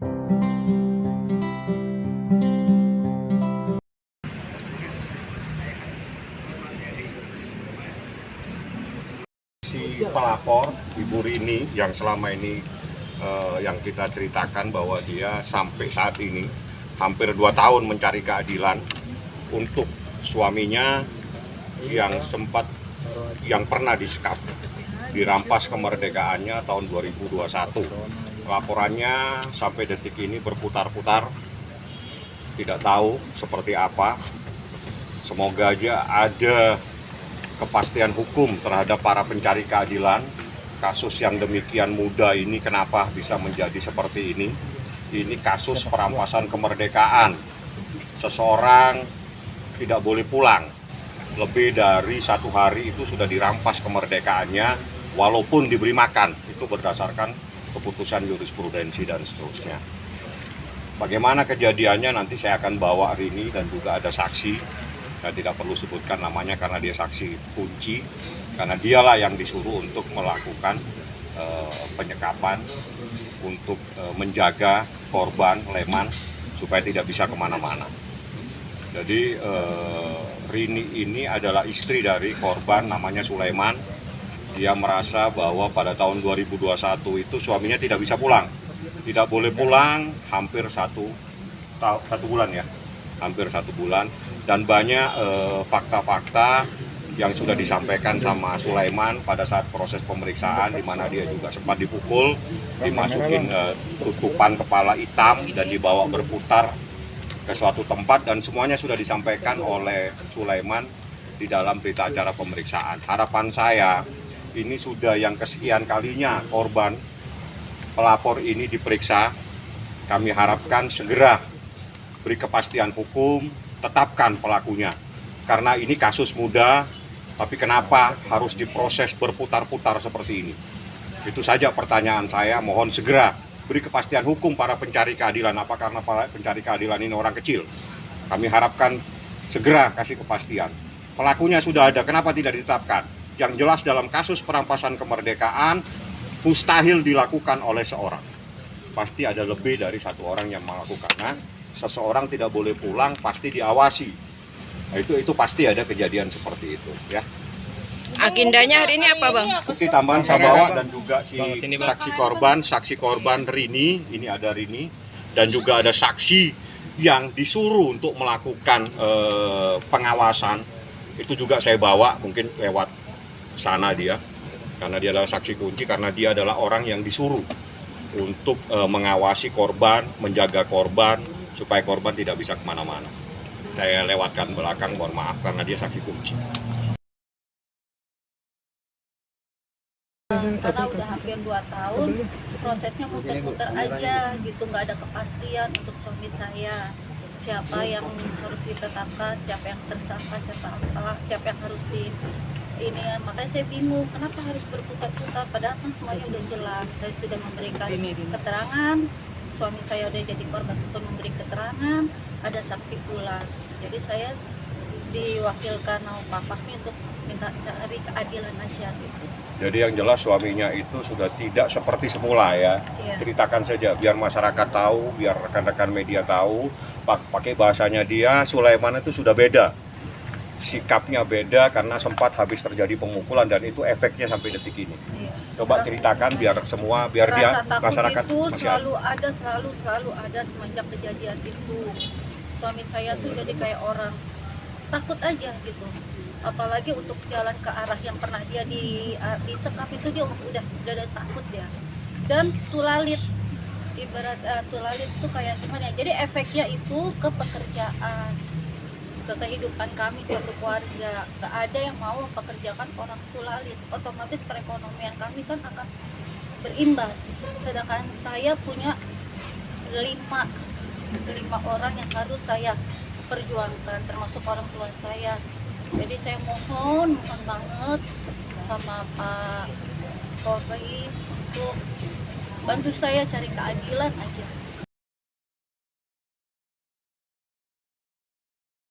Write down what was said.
Si pelapor, Ibu Rini, yang selama ini yang kita ceritakan bahwa dia sampai saat ini hampir 2 tahun mencari keadilan untuk suaminya yang pernah disekap, dirampas kemerdekaannya tahun 2021. Laporannya sampai detik ini berputar-putar, tidak tahu seperti apa. Semoga aja ada kepastian hukum terhadap para pencari keadilan. Kasus yang demikian muda ini kenapa bisa menjadi seperti ini? Ini kasus perampasan kemerdekaan. Seseorang tidak boleh pulang. Lebih dari 1 hari itu sudah dirampas kemerdekaannya, walaupun diberi makan. Itu berdasarkan keputusan jurisprudensi dan seterusnya. Bagaimana kejadiannya nanti saya akan bawa Rini dan juga ada saksi. Saya tidak perlu sebutkan namanya karena dia saksi kunci, karena dialah yang disuruh untuk melakukan penyekapan, untuk menjaga korban Leman supaya tidak bisa kemana-mana. Jadi Rini ini adalah istri dari korban namanya Sulaiman. Dia merasa bahwa pada tahun 2021 itu suaminya tidak bisa pulang, tidak boleh pulang hampir satu bulan ya, hampir 1 bulan. Dan banyak fakta-fakta yang sudah disampaikan sama Sulaiman pada saat proses pemeriksaan, di mana dia juga sempat dipukul, dimasukin tutupan kepala hitam dan dibawa berputar ke suatu tempat, dan semuanya sudah disampaikan oleh Sulaiman di dalam berita acara pemeriksaan. Harapan saya, ini sudah yang kesekian kalinya korban pelapor ini diperiksa. Kami harapkan segera beri kepastian hukum, tetapkan pelakunya, karena ini kasus muda, tapi kenapa harus diproses berputar-putar seperti ini? Itu saja pertanyaan saya. Mohon segera beri kepastian hukum para pencari keadilan. Apa karena para pencari keadilan ini orang kecil? Kami harapkan segera kasih kepastian. Pelakunya sudah ada, kenapa tidak ditetapkan? Yang jelas dalam kasus perampasan kemerdekaan mustahil dilakukan oleh seorang. Pasti ada lebih dari 1 orang yang melakukannya. Seseorang tidak boleh pulang, pasti diawasi. Nah, itu pasti ada kejadian seperti itu ya. Agendanya hari ini apa, Bang? Bukti tambahan saya bawa dan juga saksi korban Rini, ini ada Rini, dan juga ada saksi yang disuruh untuk melakukan pengawasan. Itu juga saya bawa, mungkin lewat sana dia, karena dia adalah saksi kunci, karena dia adalah orang yang disuruh untuk mengawasi korban, menjaga korban, supaya korban tidak bisa kemana-mana. Saya lewatkan belakang, mohon maaf karena dia saksi kunci. Karena udah hampir 2 tahun, prosesnya muter-muter aja gitu, nggak ada kepastian untuk suami saya. Siapa yang harus ditetapkan, siapa yang tersangka, siapa yang harus ini. Makanya saya bingung, kenapa harus berputar-putar, padahal kan semuanya udah jelas. Saya sudah memberikan keterangan, suami saya udah jadi korban pun memberi keterangan, ada saksi pula. Jadi saya diwakilkan sama Pak Fahmi untuk minta cari keadilan aja gitu. Jadi yang jelas suaminya itu sudah tidak seperti semula ya. Iya. Ceritakan saja biar masyarakat tahu, biar rekan-rekan media tahu. Pakai bahasanya dia, Sulaiman itu sudah beda. Sikapnya beda karena sempat habis terjadi pemukulan dan itu efeknya sampai detik ini. Iya. Coba ceritakan biar semua, biar dia masyarakat itu selalu ada semenjak kejadian itu. Suami saya tuh jadi kayak orang takut aja gitu. Apalagi untuk jalan ke arah yang pernah dia disekap itu dia udah takut dia. Dan tulalit, ibarat tulalit itu kayak gimana ya? Jadi efeknya itu ke pekerjaan, ke kehidupan kami satu keluarga. Gak ada yang mau mempekerjakan orang tulalit, otomatis perekonomian kami kan akan berimbas. Sedangkan saya punya 5 orang yang harus saya perjuangkan, termasuk orang tua saya. Jadi saya mohon banget sama Pak Polri untuk bantu saya cari keadilan aja.